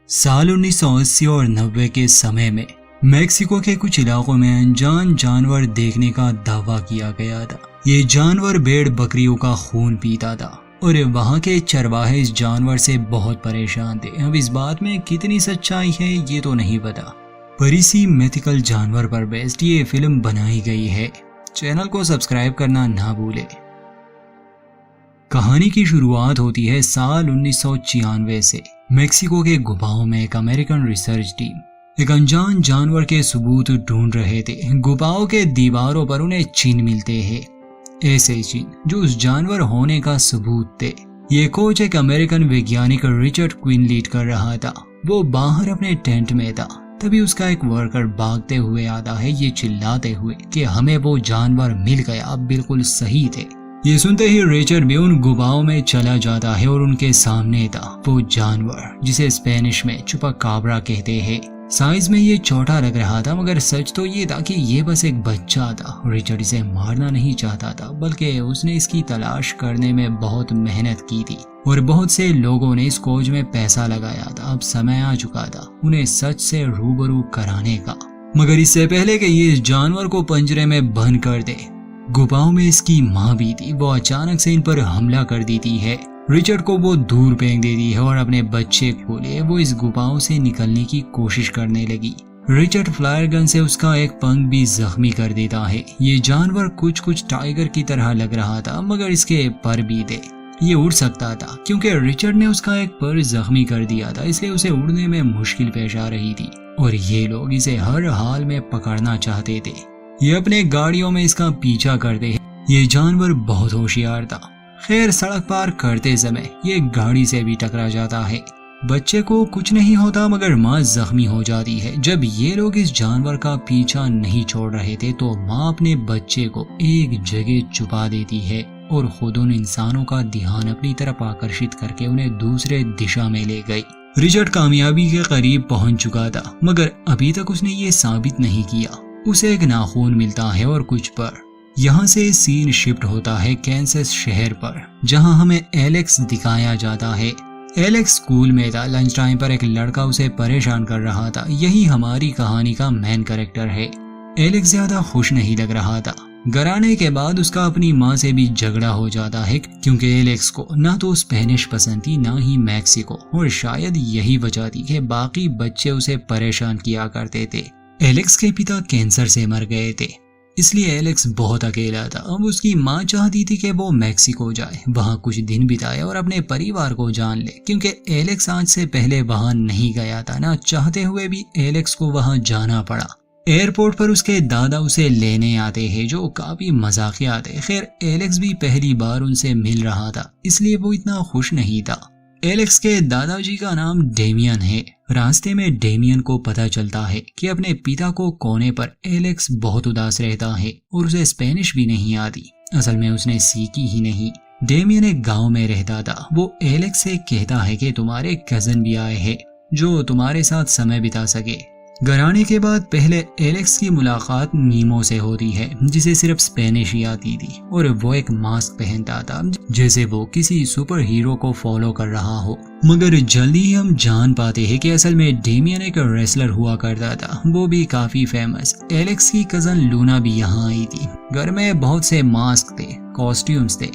साल 1980 और 90 के समय में मेक्सिको के कुछ इलाकों में अनजान जानवर देखने का दावा किया गया था। ये जानवर भेड़ बकरियों का खून पीता था और वहाँ के चरवाहे इस जानवर से बहुत परेशान थे। अब इस बात में कितनी सच्चाई है ये तो नहीं पता, पर इसी मिथिकल जानवर पर बेस्ड ये फिल्म बनाई गई है। चैनल को सब्सक्राइब करना ना भूले। कहानी की शुरुआत होती है साल 1996 से। मेक्सिको के गुफाओं में एक अमेरिकन रिसर्च टीम एक अनजान जानवर के सबूत ढूंढ रहे थे। गुफाओं के दीवारों पर उन्हें चिन्ह मिलते हैं, ऐसे चिन्ह जो उस जानवर होने का सबूत थे। ये खोज एक अमेरिकन वैज्ञानिक रिचर्ड क्विन लीड कर रहा था। वो बाहर अपने टेंट में था, तभी उसका एक वर्कर भागते हुए आता है, ये चिल्लाते हुए कि हमें वो जानवर मिल गया, आप बिल्कुल सही थे। ये सुनते ही रिचर्ड भी उन गुफाओं में चला जाता है और उनके सामने था वो जानवर जिसे स्पेनिश में चुपाकाब्रा कहते हैं। साइज में ये छोटा लग रहा था, मगर सच तो ये था कि ये बस एक बच्चा था। रिचर्ड इसे मारना नहीं चाहता था, बल्कि उसने इसकी तलाश करने में बहुत मेहनत की थी और बहुत से लोगों ने इस खोज में पैसा लगाया था। अब समय आ चुका था उन्हें सच से रूबरू कराने का। मगर इससे पहले कि ये इस जानवर को पंजरे में बंद कर दे, गुफाओं में इसकी माँ भी थी। वो अचानक से इन पर हमला कर देती है। रिचर्ड को वो दूर फेंक देती है और अपने बच्चे को लिए वो इस गुफाओं से निकलने की कोशिश करने लगी। रिचर्ड फ्लायर गन से उसका एक पंख भी जख्मी कर देता है। ये जानवर कुछ टाइगर की तरह लग रहा था, मगर इसके पर भी थे। ये उड़ सकता था क्योंकि रिचर्ड ने उसका एक पर जख्मी कर दिया था, इसलिए उसे उड़ने में मुश्किल पेश आ रही थी और ये लोग इसे हर हाल में पकड़ना चाहते थे। ये अपने गाड़ियों में इसका पीछा करते हैं। ये जानवर बहुत होशियार था। खैर, सड़क पार करते समय ये गाड़ी से भी टकरा जाता है। बच्चे को कुछ नहीं होता, मगर माँ जख्मी हो जाती है। जब ये लोग इस जानवर का पीछा नहीं छोड़ रहे थे तो माँ अपने बच्चे को एक जगह छुपा देती है और खुद उन इंसानों का ध्यान अपनी तरफ आकर्षित करके उन्हें दूसरे दिशा में ले गई। रिचर्ड कामयाबी के करीब पहुंच चुका था, मगर अभी तक उसने ये साबित नहीं किया। उसे एक नाखून मिलता है और कुछ पर। यहाँ से सीन शिफ्ट होता है कैंसस शहर पर, जहाँ हमें एलेक्स दिखाया जाता है। एलेक्स स्कूल में था। लंच टाइम पर एक लड़का उसे परेशान कर रहा था। यही हमारी कहानी का मेन कैरेक्टर है। एलेक्स ज्यादा खुश नहीं लग रहा था। घर आने के बाद उसका अपनी माँ से भी झगड़ा हो जाता है, क्योंकि एलेक्स को ना तो स्पेनिश पसंद थी ना ही मैक्सिको, और शायद यही वजह थी कि बाकी बच्चे उसे परेशान किया करते थे। एलेक्स के पिता कैंसर से मर गए थे, इसलिए एलेक्स बहुत अकेला था। अब उसकी माँ चाहती थी कि वो मैक्सिको जाए, वहाँ कुछ दिन बिताए और अपने परिवार को जान ले, क्योंकि एलेक्स आज से पहले वहाँ नहीं गया था। ना चाहते हुए भी एलेक्स को वहाँ जाना पड़ा। एयरपोर्ट पर उसके दादा उसे लेने आते हैं, जो काफी मजाकिया थे। खैर, एलेक्स भी पहली बार उनसे मिल रहा था, इसलिए वो इतना खुश नहीं था। एलेक्स के दादाजी का नाम डेमियन है। रास्ते में डेमियन को पता चलता है कि अपने पिता को खोने पर एलेक्स बहुत उदास रहता है और उसे स्पेनिश भी नहीं आती। असल में उसने सीखी ही नहीं। डेमियन एक गांव में रहता था। वो एलेक्स से कहता है कि तुम्हारे कजन भी आए हैं जो तुम्हारे साथ समय बिता सके। घर आने के बाद पहले एलेक्स की मुलाकात नीमो से होती है, जिसे सिर्फ स्पेनिश ही आती थी और वो एक मास्क पहनता था, जैसे वो किसी सुपर हीरो को फॉलो कर रहा हो। मगर जल्दी ही हम जान पाते हैं कि असल में डेमियन एक रेसलर हुआ करता था, वो भी काफी फेमस। एलेक्स की कजन लूना भी यहाँ आई थी। घर में बहुत से मास्क थे, कॉस्ट्यूम्स थे।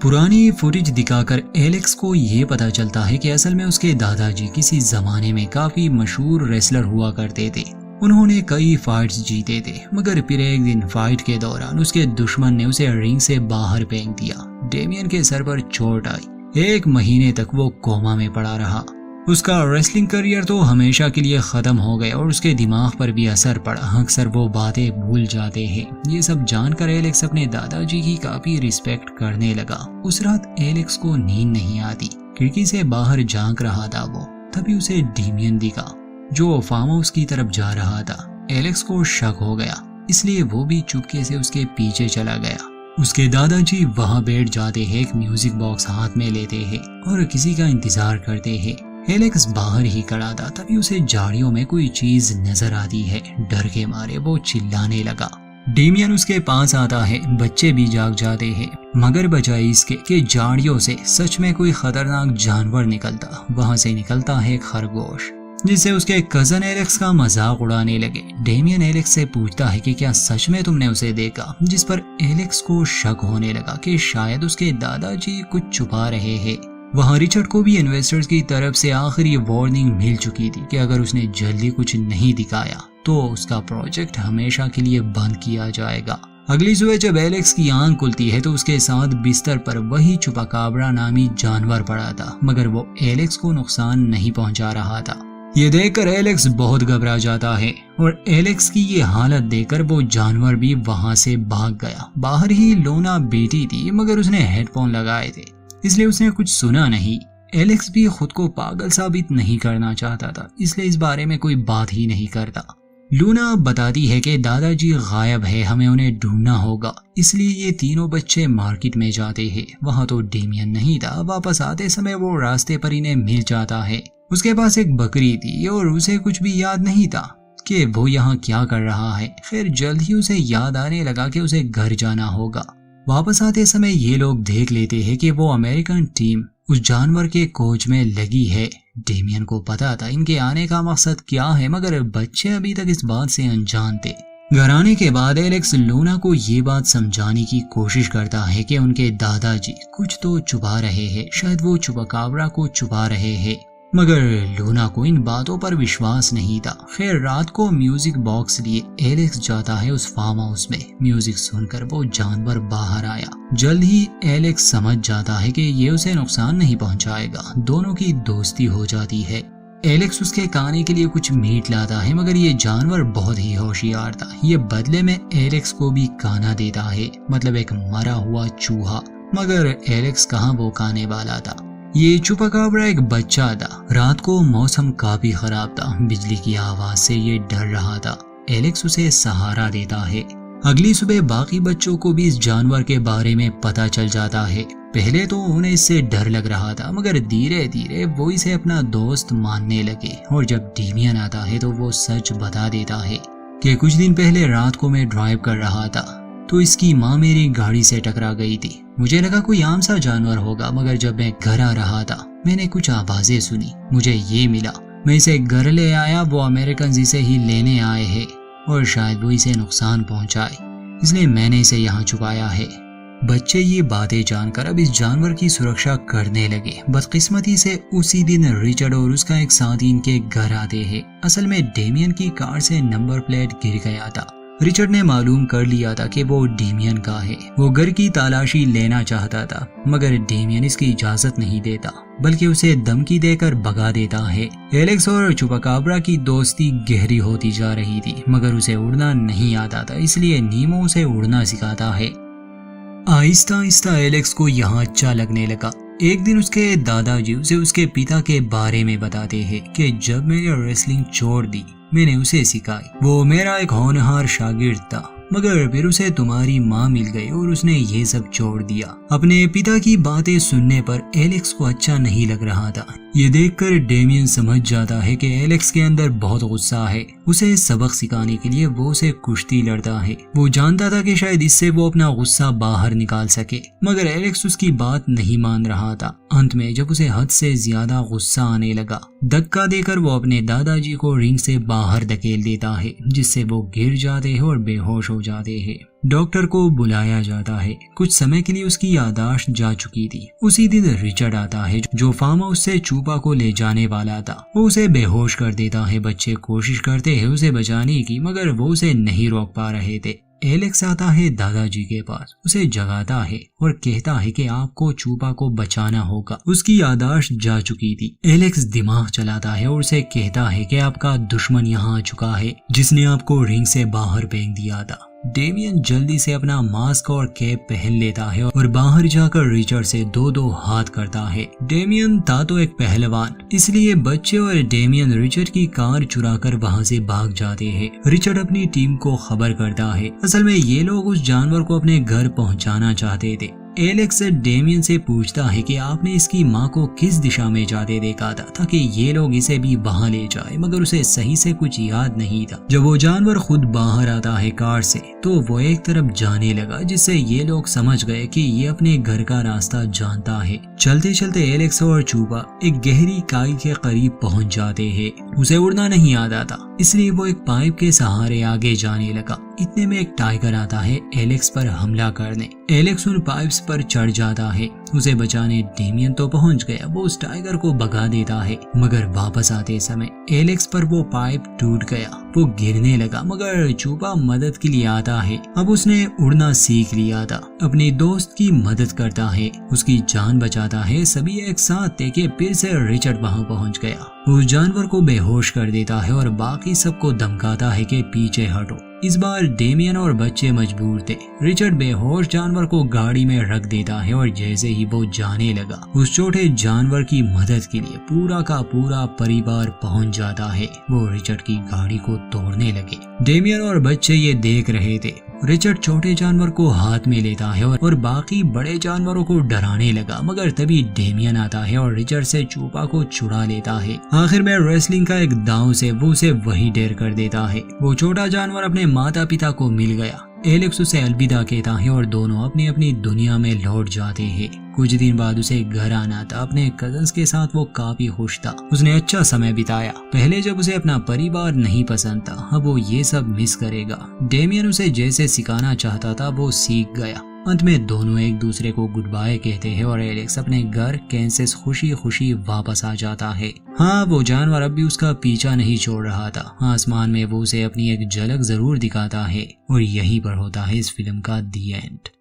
पुरानी फुटेज दिखाकर एलेक्स को ये पता चलता है कि असल में उसके दादाजी किसी जमाने में काफी मशहूर रेसलर हुआ करते थे। उन्होंने कई फाइट्स जीते थे, मगर फिर एक दिन फाइट के दौरान उसके दुश्मन ने उसे रिंग से बाहर फेंक दिया। डेमियन के सर पर चोट आई। 1 महीने तक वो कोमा में पड़ा रहा। उसका रेसलिंग करियर तो हमेशा के लिए खत्म हो गया और उसके दिमाग पर भी असर पड़ा। अक्सर वो बातें भूल जाते हैं। ये सब जानकर एलेक्स अपने दादाजी की काफी रिस्पेक्ट करने लगा। उस रात एलेक्स को नींद नहीं आती। खिड़की से बाहर झांक रहा था वो, तभी उसे डेमियन दिखा जो फार्म हाउस की तरफ जा रहा था। एलेक्स को शक हो गया, इसलिए वो भी चुपके से उसके पीछे चला गया। उसके दादाजी वहां बैठ जाते हैं, एक म्यूजिक बॉक्स हाथ में लेते हैं और किसी का इंतजार करते हैं। एलेक्स बाहर ही खड़ा था, तभी उसे झाड़ियों में कोई चीज नजर आती है। डर के मारे वो चिल्लाने लगा। डेमियन उसके पास आता है। बच्चे भी जाग जाते हैं, मगर बजाय इसके कि झाड़ियों से सच में कोई खतरनाक जानवर निकलता, वहां से निकलता है खरगोश। जिससे उसके कजन एलेक्स का मजाक उड़ाने लगे। डेमियन एलेक्स से पूछता है कि क्या सच में तुमने उसे देखा, जिस पर एलेक्स को शक होने लगा कि शायद उसके दादाजी कुछ छुपा रहे हैं। वहाँ रिचर्ड को भी इन्वेस्टर्स की तरफ से आखिरी वार्निंग मिल चुकी थी कि अगर उसने जल्दी कुछ नहीं दिखाया तो उसका प्रोजेक्ट हमेशा के लिए बंद किया जाएगा। अगली सुबह जब एलेक्स की आंख खुलती है तो उसके साथ बिस्तर पर वही चुपाकाब्रा नामी जानवर पड़ा था, मगर वो एलेक्स को नुकसान नहीं पहुंचा रहा था। ये देखकर एलेक्स बहुत घबरा जाता है और एलेक्स की ये हालत देखकर वो जानवर भी वहां से भाग गया। बाहर ही लोना बैठी थी, मगर उसने हेडफोन लगाए थे इसलिए उसने कुछ सुना नहीं। एलेक्स भी खुद को पागल साबित नहीं करना चाहता था, इसलिए इस बारे में कोई बात ही नहीं करता। लूना बताती है कि दादाजी गायब है, हमें उन्हें ढूंढना होगा। इसलिए ये तीनों बच्चे मार्केट में जाते हैं। वहाँ तो डेमियन नहीं था। वापस आते समय वो रास्ते पर इन्हें मिल जाता है। उसके पास एक बकरी थी और उसे कुछ भी याद नहीं था कि वो यहाँ क्या कर रहा है। खैर जल्द ही उसे याद आने लगा कि उसे घर जाना होगा। वापस आते समय ये लोग देख लेते हैं कि वो अमेरिकन टीम उस जानवर के खोज में लगी है। डेमियन को पता था इनके आने का मकसद क्या है, मगर बच्चे अभी तक इस बात से अनजान थे। घर आने के बाद एलेक्स लूना को ये बात समझाने की कोशिश करता है कि उनके दादाजी कुछ तो छुपा रहे हैं, शायद वो चुपाकाब्रा को छुपा रहे हैं, मगर लूना को इन बातों पर विश्वास नहीं था। खैर रात को म्यूजिक बॉक्स लिए एलेक्स जाता है उस फार्म हाउस में। म्यूजिक सुनकर वो जानवर बाहर आया। जल्द ही एलेक्स समझ जाता है कि ये उसे नुकसान नहीं पहुंचाएगा। दोनों की दोस्ती हो जाती है। एलेक्स उसके खाने के लिए कुछ मीट लाता है, मगर ये जानवर बहुत ही होशियार था। ये बदले में एलेक्स को भी खाना देता है, मतलब एक मरा हुआ चूहा। मगर एलेक्स कहाँ वो खाने वाला था। ये चुपाकाब्रा एक बच्चा था। रात को मौसम काफी खराब था। बिजली की आवाज से ये डर रहा था। एलेक्स उसे सहारा देता है। अगली सुबह बाकी बच्चों को भी इस जानवर के बारे में पता चल जाता है। पहले तो उन्हें इससे डर लग रहा था, मगर धीरे धीरे वो इसे अपना दोस्त मानने लगे। और जब डेमियन आता है तो वो सच बता देता है कि कुछ दिन पहले रात को मैं ड्राइव कर रहा था तो इसकी माँ मेरी गाड़ी से टकरा गई थी। मुझे लगा कोई आम सा जानवर होगा, मगर जब मैं घर आ रहा था मैंने कुछ आवाजें सुनी। मुझे ये मिला, मैं इसे घर ले आया। वो अमेरिकन इसे ही लेने आए हैं और शायद वो इसे नुकसान पहुंचाए, इसलिए मैंने इसे यहाँ छुपाया है। बच्चे ये बातें जानकर अब इस जानवर की सुरक्षा करने लगे। बदकिस्मती से उसी दिन रिचर्ड और उसका एक साथी इनके घर आते हैं। असल में डेमियन की कार से नंबर प्लेट गिर गया था। रिचर्ड ने मालूम कर लिया था कि वो डेमियन का है। वो घर की तलाशी लेना चाहता था, मगर डेमियन इसकी इजाजत नहीं देता, बल्कि उसे धमकी देकर भगा देता है। एलेक्स और चुपाकाब्रा की दोस्ती गहरी होती जा रही थी, मगर उसे उड़ना नहीं आता था, इसलिए नीमो उसे उड़ना सिखाता है। आहिस्ता आहिस्ता एलेक्स को यहाँ अच्छा लगने लगा। एक दिन उसके दादाजी उसे उसके पिता के बारे में बताते हैं कि जब मैंने रेसलिंग छोड़ दी मैंने उसे सिखाई। वो मेरा एक होनहार शागिर्द था, मगर फिर उसे तुम्हारी माँ मिल गई और उसने ये सब छोड़ दिया। अपने पिता की बातें सुनने पर एलेक्स को अच्छा नहीं लग रहा था। ये देखकर डेमियन समझ जाता है कि एलेक्स के अंदर बहुत गुस्सा है। उसे सबक सिखाने के लिए वो उसे कुश्ती लड़ता है। वो जानता था कि शायद इससे वो अपना गुस्सा बाहर निकाल सके, मगर एलेक्स उसकी बात नहीं मान रहा था। अंत में जब उसे हद से ज्यादा गुस्सा आने लगा, धक्का देकर वो अपने दादाजी को रिंग से बाहर धकेल देता है, जिससे वो गिर जाते हैं और बेहोश हो जाते हैं। डॉक्टर को बुलाया जाता है। कुछ समय के लिए उसकी याददाश्त जा चुकी थी। उसी दिन रिचर्ड आता है जो फार्म हाउस से चूपा को ले जाने वाला था। वो उसे बेहोश कर देता है। बच्चे कोशिश करते हैं उसे बचाने की, मगर वो उसे नहीं रोक पा रहे थे। एलेक्स आता है दादाजी के पास, उसे जगाता है और कहता है कि आपको चूपा को बचाना होगा। उसकी याददाश्त जा चुकी थी। एलेक्स दिमाग चलाता है और उसे कहता है कि आपका दुश्मन यहाँ आ चुका है, जिसने आपको रिंग से बाहर फेंक दिया था। डेमियन जल्दी से अपना मास्क और कैप पहन लेता है और बाहर जाकर रिचर्ड से दो हाथ करता है। डेमियन था तो एक पहलवान, इसलिए बच्चे और डेमियन रिचर्ड की कार चुराकर वहां से भाग जाते हैं। रिचर्ड अपनी टीम को खबर करता है। असल में ये लोग उस जानवर को अपने घर पहुंचाना चाहते थे। एलेक्स डेमियन से पूछता है कि आपने इसकी माँ को किस दिशा में जाते देखा था ताकि ये लोग इसे भी वहाँ ले जाए, मगर उसे सही से कुछ याद नहीं था। जब वो जानवर खुद बाहर आता है कार से तो वो एक तरफ जाने लगा, जिससे ये लोग समझ गए कि ये अपने घर का रास्ता जानता है। चलते चलते एलेक्स और चूपा एक गहरी खाई के करीब पहुंच जाते हैं। उसे उड़ना नहीं आता था, इसलिए वो एक पाइप के सहारे आगे जाने लगा। इतने में एक टाइगर आता है एलेक्स पर हमला करने। एलेक्स उन पाइप्स पर चढ़ जाता है। उसे बचाने डेमियन तो पहुंच गया, वो उस टाइगर को भगा देता है, मगर वापस आते समय एलेक्स पर वो पाइप टूट गया। वो गिरने लगा, मगर चूपा मदद के लिए आता है। अब उसने उड़ना सीख लिया था। अपने दोस्त की मदद करता है, उसकी जान बचाता है। सभी एक साथ थे कि फिर से रिचर्ड वहां पहुंच गया। वो जानवर को बेहोश कर देता है और बाकी सबको धमकाता है कि पीछे हटो। इस बार डेमियन और बच्चे मजबूर थे। रिचर्ड बेहोश जानवर को गाड़ी में रख देता है और जैसे ही वो जाने लगा, उस छोटे जानवर की मदद के लिए पूरा का पूरा परिवार पहुंच जाता है। वो रिचर्ड की गाड़ी को तोड़ने लगे। डेमियन और बच्चे ये देख रहे थे। रिचर्ड छोटे जानवर को हाथ में लेता है और बाकी बड़े जानवरों को डराने लगा, मगर तभी डेमियन आता है और रिचर्ड से चूपा को छुड़ा लेता है। आखिर में रेसलिंग का एक दांव से वो उसे वही ढेर कर देता है। वो छोटा जानवर अपने माता पिता को मिल गया। एलेक्स उसे अलविदा कहता है और दोनों अपनी अपनी दुनिया में लौट जाते हैं। कुछ दिन बाद उसे घर आना था। अपने कजन्स के साथ वो काफी खुश था। उसने अच्छा समय बिताया। पहले जब उसे अपना परिवार नहीं पसंद था, अब वो ये सब मिस करेगा। डेमियन उसे जैसे सिखाना चाहता था वो सीख गया। अंत में दोनों एक दूसरे को गुड बाय कहते हैं और एलेक्स अपने घर कैंसस खुशी खुशी वापस आ जाता है। हाँ, वो जानवर अब भी उसका पीछा नहीं छोड़ रहा था। आसमान में वो उसे अपनी एक झलक जरूर दिखाता है और यहीं पर होता है इस फिल्म का दी एंड।